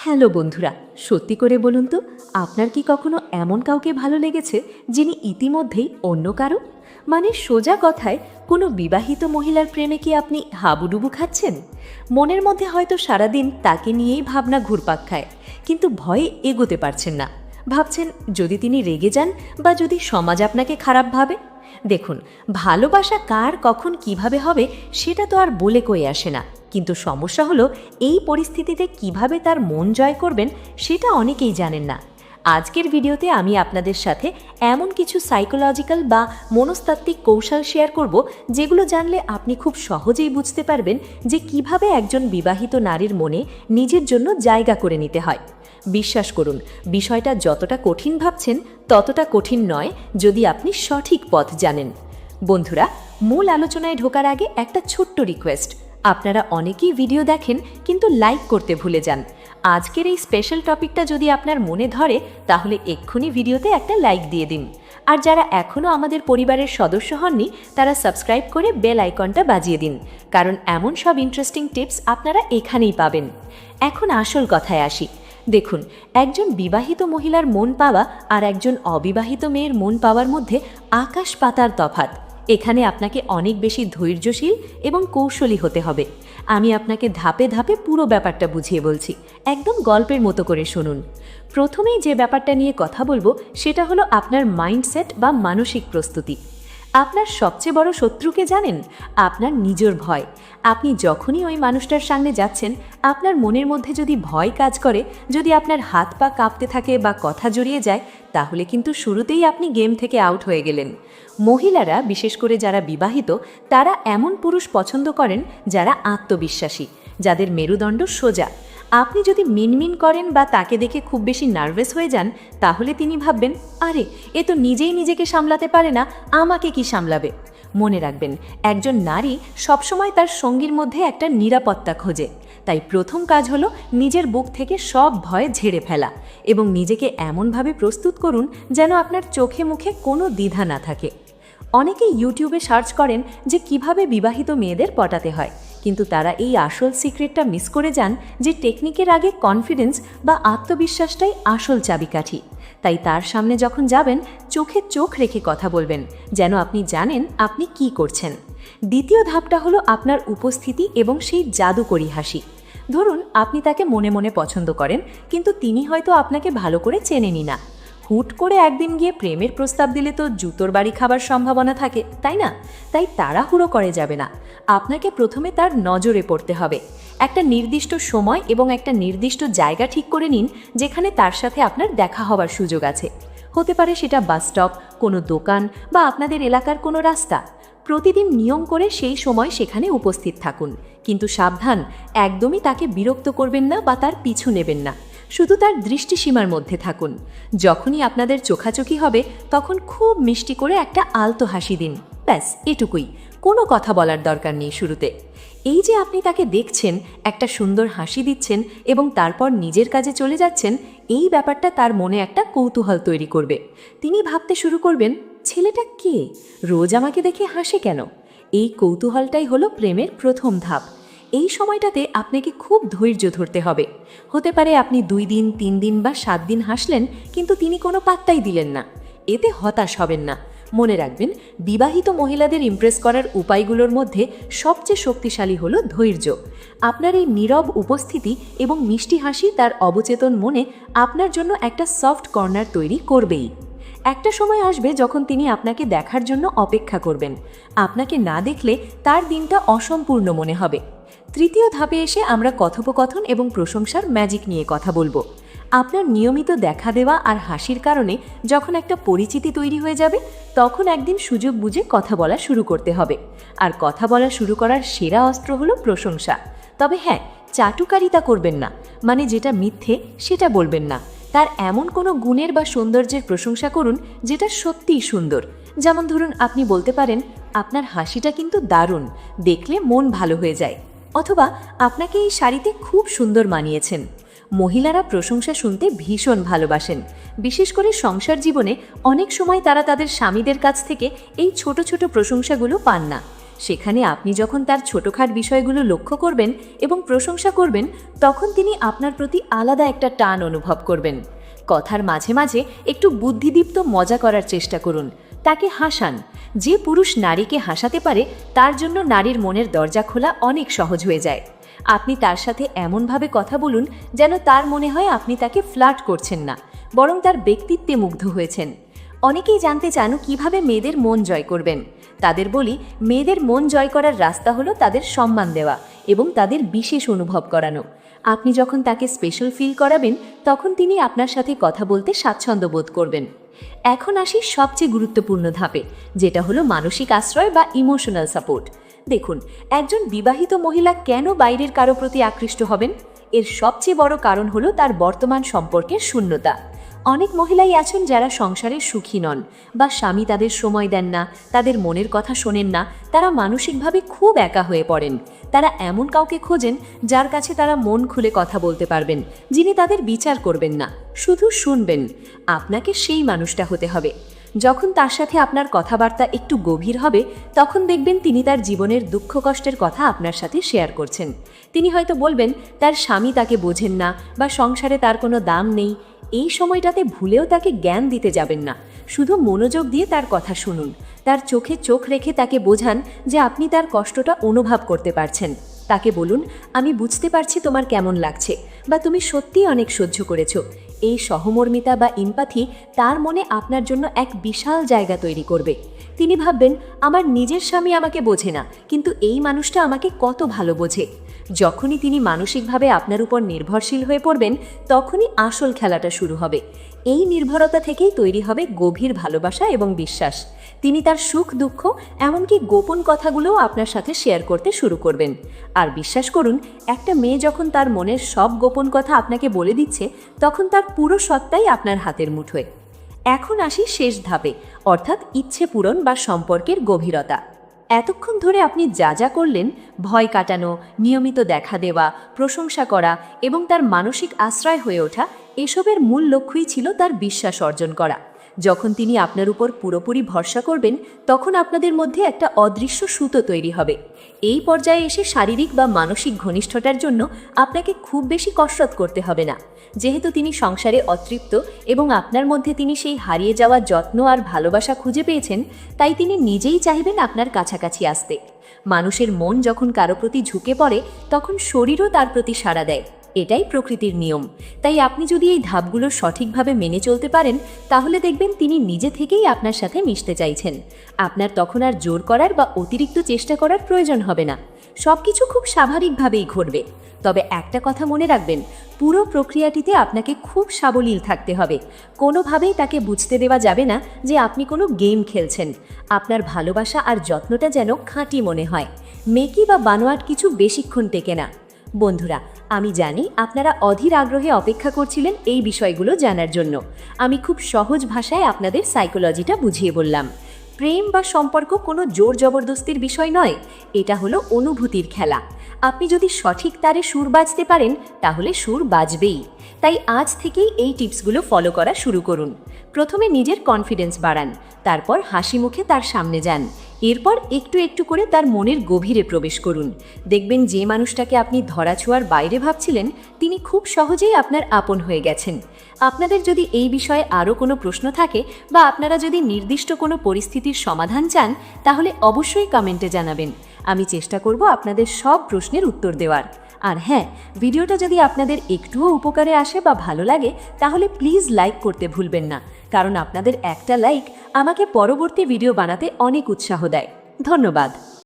Hello বন্ধুরা, সত্যি করে বলুন তো, আপনার কি কখনো এমন কাউকে ভালো লেগেছে যিনি ইতিমধ্যেই অন্য কারো? মানে সোজা কথায়, কোনো বিবাহিত মহিলার প্রেমে কি আপনি হাবুডুবু খাচ্ছেন? মনের মধ্যে হয়তো সারাদিন তাকে নিয়েই ভাবনা ঘুরপাক খায়, কিন্তু ভয়ে এগোতে পারছেন না। ভাবছেন যদি তিনি রেগে যান, বা যদি সমাজ আপনাকে খারাপ ভাবে। দেখুন, ভালোবাসা কার কখন কিভাবে হবে সেটা তো আর বলে কয়ে আসে না, কিন্তু সমস্যা হলো এই পরিস্থিতিতে কিভাবে তার মন জয় করবেন সেটা অনেকেই জানেন না। আজকের ভিডিওতে আমি আপনাদের সাথে এমন কিছু সাইকোলজিক্যাল বা মনস্তাত্ত্বিক কৌশল শেয়ার করব, যেগুলো জানলে আপনি খুব সহজেই বুঝতে পারবেন যে কিভাবে একজন বিবাহিত নারীর মনে নিজের জন্য জায়গা করে নিতে হয়। বিশ্বাস করুন, বিষয়টা যতটা কঠিন ভাবছেন ততটা কঠিন নয় যদি আপনি সঠিক পথ জানেন। বন্ধুরা, মূল আলোচনায় ঢোকার আগে একটা ছোট্ট রিকোয়েস্ট। আপনারা অনেকেই ভিডিও দেখেন কিন্তু লাইক করতে ভুলে যান। আজকের এই স্পেশাল টপিকটা যদি আপনার মনে ধরে, তাহলে এক্ষুনি ভিডিওতে একটা লাইক দিয়ে দিন। আর যারা এখনও আমাদের পরিবারের সদস্য হননি, তারা সাবস্ক্রাইব করে বেল আইকনটা বাজিয়ে দিন, কারণ এমন সব ইন্টারেস্টিং টিপস আপনারা এখানেই পাবেন। এখন আসল কথায় আসি। দেখুন, একজন বিবাহিত মহিলার মন পাওয়া আর একজন অবিবাহিত মেয়ের মন পাওয়ার মধ্যে আকাশ পাতার তফাৎ। এখানে আপনাকে অনেক বেশি ধৈর্যশীল এবং কৌশলী হতে হবে। আমি আপনাকে ধাপে ধাপে পুরো ব্যাপারটা বুঝিয়ে বলছি, একদম গল্পের মতো করে শুনুন। প্রথমেই যে ব্যাপারটা নিয়ে কথা বলবো সেটা হলো আপনার মাইন্ডসেট বা মানসিক প্রস্তুতি। আপনার সবচেয়ে বড় শত্রুকে জানেন? আপনার নিজের ভয়। আপনি যখনই ওই মানুষটার সামনে যাচ্ছেন, আপনার মনের মধ্যে যদি ভয় কাজ করে, যদি আপনার হাত পা কাঁপতে থাকে বা কথা জড়িয়ে যায়, তাহলে কিন্তু শুরুতেই আপনি গেম থেকে আউট হয়ে গেলেন। মহিলারা, বিশেষ করে যারা বিবাহিত, তারা এমন পুরুষ পছন্দ করেন যারা আত্মবিশ্বাসী, যাদের মেরুদণ্ড সোজা। আপনি যদি মিনমিন করেন বা তাকে দেখে খুব বেশি নার্ভাস হয়ে যান, তাহলে তিনি ভাববেন, আরে এ তো নিজেই নিজেকে সামলাতে পারে না, আমাকে কি সামলাবে। মনে রাখবেন, একজন নারী সবসময় তার সঙ্গীর মধ্যে একটা নিরাপত্তা খোঁজে। তাই প্রথম কাজ হলো নিজের বুক থেকে সব ভয় ঝেড়ে ফেলা এবং নিজেকে এমনভাবে প্রস্তুত করুন যেন আপনার চোখে মুখে কোনো দ্বিধা না থাকে। অনেকেই ইউটিউবে সার্চ করেন যে কিভাবে বিবাহিত মেয়েদের পটাতে হয়, কিন্তু তারা এই আসল সিক্রেটটা মিস করে যান যে টেকনিকের আগে কনফিডেন্স বা আত্মবিশ্বাসটাই আসল চাবিকাঠি। তাই তার সামনে যখন যাবেন, চোখে চোখ রেখে কথা বলবেন, যেন আপনি জানেন আপনি কি করছেন। দ্বিতীয় ধাপটা হলো আপনার উপস্থিতি এবং সেই জাদুকরী হাসি। ধরুন আপনি তাকে মনে মনে পছন্দ করেন, কিন্তু তিনি হয়তো আপনাকে ভালো করে চেনেনি না। হুট করে একদিন গিয়ে প্রেমের প্রস্তাব দিলে তো জুতোর বাড়ি খাবার সম্ভাবনা থাকে, তাই না? তাই তাড়াহুড়ো করে যাবে না। আপনাকে প্রথমে তার নজরে পড়তে হবে। একটা নির্দিষ্ট সময় এবং একটা নির্দিষ্ট জায়গা ঠিক করে নিন যেখানে তার সাথে আপনার দেখা হওয়ার সুযোগ আছে। হতে পারে সেটা বাস স্টপ, কোনো দোকান বা আপনাদের এলাকার কোনো রাস্তা। প্রতিদিন নিয়ম করে সেই সময় সেখানে উপস্থিত থাকুন, কিন্তু সাবধান, একদমই তাকে বিরক্ত করবেন না বা তার পিছু নেবেন না। শুধু তার দৃষ্টিসীমার মধ্যে থাকুন। যখনই আপনাদের চোখাচোখি হবে, তখন খুব মিষ্টি করে একটা আলতো হাসি দিন। ব্যাস এটুকুই, কোনো কথা বলার দরকার নেই শুরুতে। এই যে আপনি তাকে দেখছেন, একটা সুন্দর হাসি দিচ্ছেন এবং তারপর নিজের কাজে চলে যাচ্ছেন, এই ব্যাপারটা তার মনে একটা কৌতূহল তৈরি করবে। তিনি ভাবতে শুরু করবেন, ছেলেটা কে, রোজ আমাকে দেখে হাসে কেন? এই কৌতূহলটাই হলো প্রেমের প্রথম ধাপ। এই সময়টাতে আপনাকে খুব ধৈর্য ধরতে হবে। হতে পারে আপনি 2 দিন, 3 দিন বা 7 দিন হাসলেন, কিন্তু তিনি কোনো পাত্তাই দিলেন না। এতে হতাশ হবেন না। মনে রাখবেন, বিবাহিত মহিলাদের ইমপ্রেস করার উপায়গুলোর মধ্যে সবচেয়ে শক্তিশালী হলো ধৈর্য। আপনার এই নীরব উপস্থিতি এবং মিষ্টি হাসি তার অবচেতন মনে আপনার জন্য একটা সফট কর্নার তৈরি করবেই। একটা সময় আসবে যখন তিনি আপনাকে দেখার জন্য অপেক্ষা করবেন। আপনাকে না দেখলে তার দিনটা অসম্পূর্ণ মনে হবে। তৃতীয় ধাপে এসে আমরা কথোপকথন এবং প্রশংসার ম্যাজিক নিয়ে কথা বলবো। আপনার নিয়মিত দেখা দেওয়া আর হাসির কারণে যখন একটা পরিচিতি তৈরি হয়ে যাবে, তখন একদিন সুযোগ বুঝে কথা বলা শুরু করতে হবে। আর কথা বলা শুরু করার সেরা অস্ত্র হলো প্রশংসা। তবে হ্যাঁ, চাটুকারিতা করবেন না, মানে যেটা মিথ্যে সেটা বলবেন না। তার এমন কোনো গুণের বা সৌন্দর্যের প্রশংসা করুন যেটা সত্যিই সুন্দর। যেমন ধরুন, আপনি বলতে পারেন, আপনার হাসিটা কিন্তু দারুণ, দেখলে মন ভালো হয়ে যায়। অথবা, আপনাকে এই শাড়িতে খুব সুন্দর মানিয়েছেন। মহিলারা প্রশংসা শুনতে ভীষণ ভালোবাসেন। বিশেষ করে সংসার জীবনে অনেক সময় তারা তাদের স্বামীদের কাছ থেকে এই ছোট ছোট প্রশংসাগুলো পান না। সেখানে আপনি যখন তার ছোটখাট বিষয়গুলো লক্ষ্য করবেন এবং প্রশংসা করবেন, তখন তিনি আপনার প্রতি আলাদা একটা টান অনুভব করবেন। কথার মাঝে মাঝে একটু বুদ্ধিদীপ্ত মজা করার চেষ্টা করুন, তাকে হাসান। যে পুরুষ নারীকে হাসাতে পারে তার জন্য নারীর মনের দরজা খোলা অনেক সহজ হয়ে যায়। আপনি তার সাথে এমনভাবে কথা বলুন যেন তার মনে হয় আপনি তাকে ফ্লার্ট করছেন না, বরং তার ব্যক্তিত্বে মুগ্ধ হয়েছেন। অনেকেই জানতে চান কিভাবে মেয়েদের মন জয় করবেন। তাদের বলি, মেয়েদের মন জয় করার রাস্তা হলো তাদের সম্মান দেওয়া এবং তাদের বিশেষ অনুভব করানো। আপনি যখন তাকে স্পেশাল ফিল করাবেন, তখন তিনি আপনার সাথে কথা বলতে স্বাচ্ছন্দ্য বোধ করবেন। এখন আসি সবচেয়ে গুরুত্বপূর্ণ ধাপে, যেটা হলো মানসিক আশ্রয় বা ইমোশনাল সাপোর্ট। দেখুন, একজন বিবাহিত মহিলা কেন বাইরের কারো প্রতি আকৃষ্ট হবেন? এর সবচেয়ে বড় কারণ হলো তার বর্তমান সম্পর্কের শূন্যতা। অনেক মহিলাই আছেন যারা সংসারে সুখী নন, বা স্বামী তাদের সময় দেন না, তাদের মনের কথা শোনেন না। তারা মানসিকভাবে খুব একা হয়ে পড়েন। তারা এমন কাউকে খোঁজেন যার কাছে তারা মন খুলে কথা বলতে পারবেন, যিনি তাদের বিচার করবেন না, শুধু শুনবেন। আপনাকে সেই মানুষটা হতে হবে। যখন তার সাথে আপনার কথাবার্তা একটু গভীর হবে, তখন দেখবেন তিনি তার জীবনের দুঃখ কষ্টের কথা আপনার সাথে শেয়ার করছেন। তিনি হয়তো বলবেন তার স্বামী তাকে বোঝেন না, বা সংসারে তার কোনো দাম নেই। এই সময়টাতে ভুলেও তাকে জ্ঞান দিতে যাবেন না, শুধু মনোযোগ দিয়ে তার কথা শুনুন। তার চোখে চোখ রেখে তাকে বোঝান যে আপনি তার কষ্টটা অনুভব করতে পারছেন। তাকে বলুন, আমি বুঝতে পারছি তোমার কেমন লাগছে, বা তুমি সত্যিই অনেক সহ্য করেছো। এই সহমর্মিতা বা ইম্প্যাথি তার মনে আপনার জন্য এক বিশাল জায়গা তৈরি করবে। তিনি ভাববেন, আমার নিজের স্বামী আমাকে বোঝে না, কিন্তু এই মানুষটা আমাকে কত ভালো বোঝে। যখনই তিনি মানসিকভাবে আপনার উপর নির্ভরশীল হয়ে পড়বেন, তখনই আসল খেলাটা শুরু হবে। এই নির্ভরতা থেকেই তৈরি হবে গভীর ভালোবাসা এবং বিশ্বাস। তিনি তার সুখ দুঃখ, এমনকি গোপন কথাগুলোও আপনার সাথে শেয়ার করতে শুরু করবেন। আর বিশ্বাস করুন, একটা মেয়ে যখন তার মনের সব গোপন কথা আপনাকে বলে দিচ্ছে, তখন তার পুরো সত্তাই আপনার হাতের মুঠোয়। এখন আসি শেষ ধাপে, অর্থাৎ ইচ্ছে পূরণ বা সম্পর্কের গভীরতা। এতক্ষণ ধরে আপনি যা যা করলেন, ভয় কাটানো, নিয়মিত দেখা দেওয়া, প্রশংসা করা এবং তার মানসিক আশ্রয় হয়ে ওঠা, এসবের মূল লক্ষ্যই ছিল তার বিশ্বাস অর্জন করা। যখন তিনি আপনার উপর পুরোপুরি ভরসা করবেন, তখন আপনাদের মধ্যে একটা অদৃশ্য সুতো তৈরি হবে। এই পর্যায়ে এসে শারীরিক বা মানসিক ঘনিষ্ঠতার জন্য আপনাকে খুব বেশি কসরত করতে হবে না। যেহেতু তিনি সংসারে অতৃপ্ত এবং আপনার মধ্যে তিনি সেই হারিয়ে যাওয়া যত্ন আর ভালোবাসা খুঁজে পেয়েছেন, তাই তিনি নিজেই চাইবেন আপনার কাছাকাছি আসতে। মানুষের মন যখন কারো প্রতি ঝুঁকে পড়ে, তখন শরীরও তার প্রতি সাড়া দেয়। এটাই প্রকৃতির নিয়ম। তাই আপনি যদি এই ধাপগুলো সঠিকভাবে মেনে চলতে পারেন, তাহলে দেখবেন তিনি নিজে থেকেই আপনার সাথে মিশতে চাইছেন। আপনার তখন আর জোর করার বা অতিরিক্ত চেষ্টা করার প্রয়োজন হবে না। সবকিছু খুব স্বাভাবিকভাবেই ঘটবে। তবে একটা কথা মনে রাখবেন, পুরো প্রক্রিয়াটিতে আপনাকে খুব সাবলীল থাকতে হবে। কোনোভাবেই তাকে বুঝতে দেওয়া যাবে না যে আপনি কোনো গেম খেলছেন। আপনার ভালোবাসা আর যত্নটা যেন খাঁটি মনে হয়। মেকি বা বানোয়াট কিছু বেশিক্ষণ টেকে না। বন্ধুরা, আমি জানি আপনারা অধীর আগ্রহে অপেক্ষা করছিলেন এই বিষয়গুলো জানার জন্য। আমি খুব সহজ ভাষায় আপনাদের সাইকোলজিটা বুঝিয়ে বললাম। প্রেম বা সম্পর্ক কোনো জোর জবরদস্তির বিষয় নয়, এটা হলো অনুভূতির খেলা। আপনি যদি সঠিক তারে সুর বাজতে পারেন, তাহলে সুর বাজবেই। তাই আজ থেকেই এই টিপসগুলো ফলো করা শুরু করুন। প্রথমে নিজের কনফিডেন্স বাড়ান, তারপর হাসি মুখে তার সামনে যান, এরপর একটু একটু করে তার মনের গভীরে প্রবেশ করুন। দেখবেন যে মানুষটাকে আপনি ধরাছোঁয়ার বাইরে ভাবছিলেন, তিনি খুব সহজেই আপনার আপন হয়ে গেছেন। আপনাদের যদি এই বিষয়ে আরও কোনো প্রশ্ন থাকে, বা আপনারা যদি নির্দিষ্ট কোনো পরিস্থিতির সমাধান চান, তাহলে অবশ্যই কমেন্টে জানাবেন। আমি চেষ্টা করব আপনাদের সব প্রশ্নের উত্তর দেওয়ার। আর হ্যাঁ, ভিডিওটা যদি আপনাদের একটুও উপকারে আসে বা ভালো লাগে, তাহলে প্লিজ লাইক করতে ভুলবেন না, কারণ আপনাদের একটা লাইক আমাকে পরবর্তী ভিডিও বানাতে অনেক উৎসাহ দেয়। ধন্যবাদ।